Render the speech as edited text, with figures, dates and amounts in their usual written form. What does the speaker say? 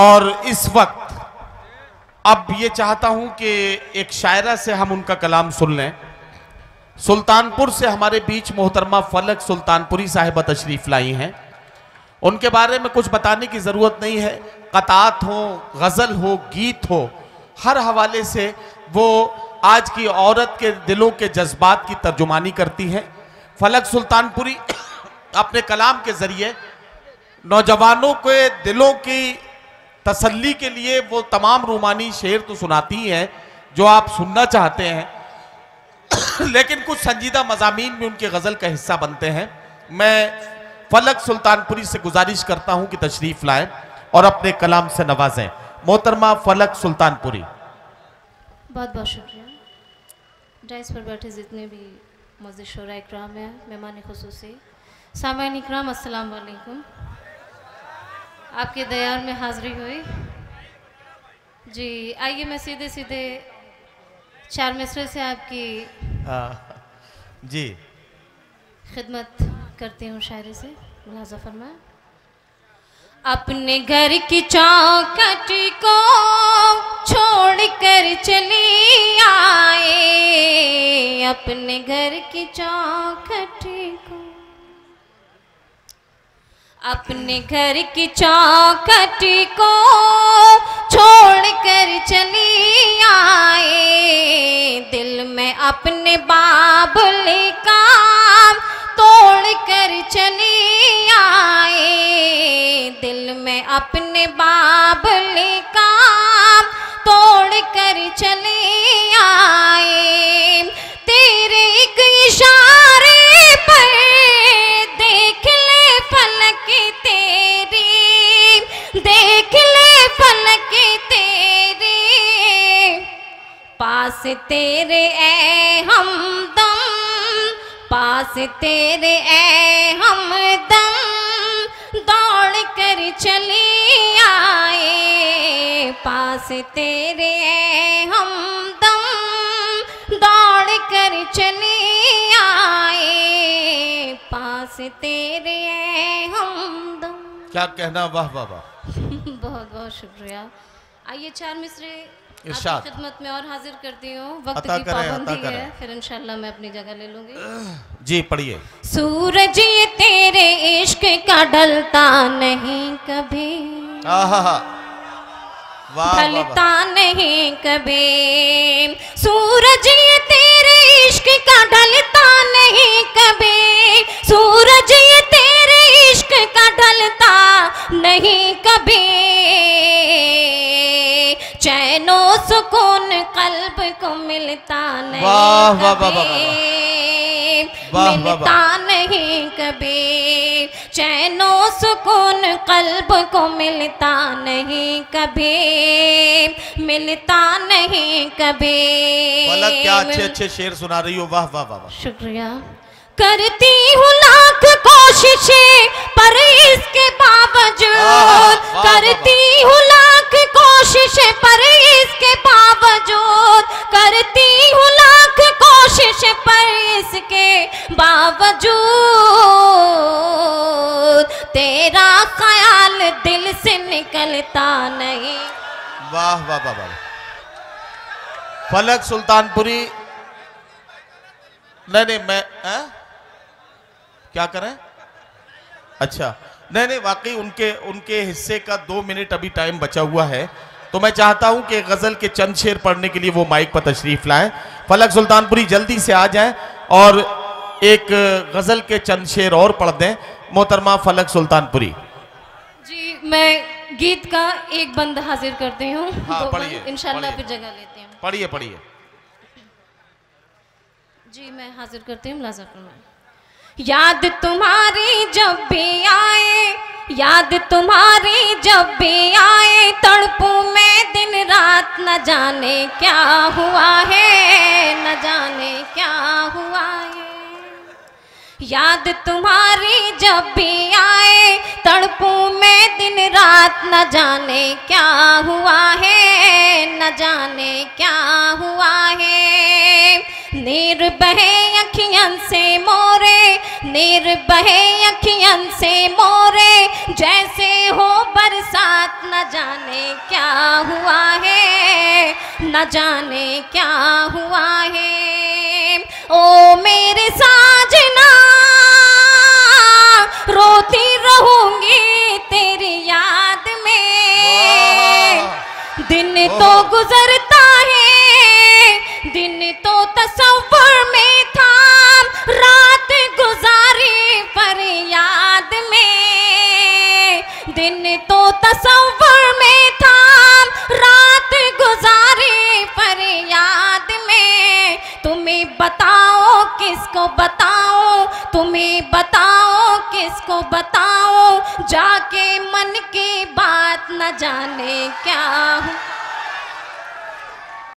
और इस वक्त अब ये चाहता हूं कि एक शायरा से हम उनका कलाम सुन लें। सुल्तानपुर से हमारे बीच मोहतरमा फलक सुल्तानपुरी साहिबा तशरीफ लाई हैं। उनके बारे में कुछ बताने की ज़रूरत नहीं है। कतात हो, गज़ल हो, गीत हो, हर हवाले से वो आज की औरत के दिलों के जज्बात की तर्जुमानी करती हैं। फलक सुल्तानपुरी अपने कलाम के ज़रिए नौजवानों के दिलों की तसल्ली के लिए वो तमाम रूमानी शेर तो सुनाती हैं जो आप सुनना चाहते हैं, लेकिन कुछ संजीदा मज़ामीन भी उनके गज़ल का हिस्सा बनते हैं। मैं फलक सुल्तानपुरी से गुजारिश करता हूं कि तशरीफ़ लाएं और अपने कलाम से नवाजें। मोहतरमा फलक सुल्तानपुरी। बहुत बहुत शुक्रिया। डाइस पर बैठे जितने भी मौजूद शोरा इकराम हैं, मेहमान खुसूसी, सामाईन इकराम, अस्सलाम वालेकुम। आपके दयार में हाज़िरी हुई जी। आइए मैं सीधे सीधे चार मिसरे से आपकी जी खिदमत करती हूँ शायरी से। मुलाज़ा फरमाएं। अपने घर की चौखट को छोड़ कर चली आए, अपने घर की चौखट को, अपने घर की चौखट को छोड़ कर चली आए, दिल में अपने बाबुल काम तोड़ कर चली आए, दिल में अपने बाबुल काम तोड़ कर चली आए। तेरे एक इशारे पर देख ले फलक तेरी, देख ले फलक तेरी, पास तेरे ए हमदम, पास तेरे ए हमदम दौड़ कर चली आए, पास तेरे ए हमदम दौड़ कर चली आए, पास तेरे ए हमदम। क्या कहना, वाह वाह वाह। बहुत बहुत शुक्रिया। आइए चार मिसरे आपकी खिदमत में और हाजिर करती हूँ। वक्त की पाबंदी है, फिर इंशाल्लाह मैं अपनी जगह ले लूंगी। जी पढ़िए। सूरज ये तेरे इश्क का ढलता नहीं कभी, ढलता नहीं कभी, सूरज ये तेरे इश्क का ढलता नहीं कभी, सूरज ये तेरे इश्क का ढलता नहीं कभी, चैनो सुकून कल्ब को मिलता नहीं कभी, मिलता नहीं कभी, चैनो सुकून कल्ब को मिलता नहीं कभी, मिलता नहीं कभी। क्या अच्छे अच्छे शेर सुना रही हो, वाह वाह वाह। शुक्रिया। करती हूँ लाख कोशिशें पर इसके बावजूद, करती हूँ लाख कोशिशें पर इसके बावजूद, करती हूँ लाख कोशिशें पर इसके बावजूद, तेरा ख्याल दिल से निकलता नहीं। वाह वाह वाह वाह। फलक सुल्तानपुरी। नहीं मैं क्या करें? अच्छा नहीं वाकई उनके हिस्से का 2 मिनट अभी टाइम बचा हुआ है, तो मैं चाहता हूं कि गजल के चंद शेर पढ़ने के लिए वो माइक पर तशरीफ लाएं। फलक सुल्तानपुरी जल्दी से आ जाएं और एक गजल के चंद शेर और पढ़ दें। मोहतरमा फलक सुल्तानपुरी जी। मैं गीत का एक बंद हाजिर करती हूँ। हाँ पढ़िए इंशाल्लाह फिर जगह लेते हैं। पढ़िए पढ़िए जी। मैं हाजिर करती हूँ। मुलाज़ा फरमाएं। याद तुम्हारी जब भी आए, याद तुम्हारी जब भी आए, तड़पूं मैं दिन रात, न जाने क्या हुआ है, न जाने क्या हुआ है। याद तुम्हारी जब भी आए, तड़पूं मैं दिन रात, न जाने क्या हुआ है, न जाने क्या हुआ है। नीर बहे अखियन से मोरे, नीर बहे अखियन से मोरे, जैसे हो बरसात। न जाने क्या हुआ है, न जाने क्या हुआ है। ओ मेरे साजना, रोती रहूंगी तेरी याद में। दिन तो गुजरता है, दिन तो तसव्वुर में था, रात गुजारी पर याद में। दिन तो तसव्वुर में था, रात गुजारी पर याद में। तुम्हें बताओ किसको बताओ, तुम्हें बताओ किसको बताओ, जाके मन की बात न जाने क्या हूँ।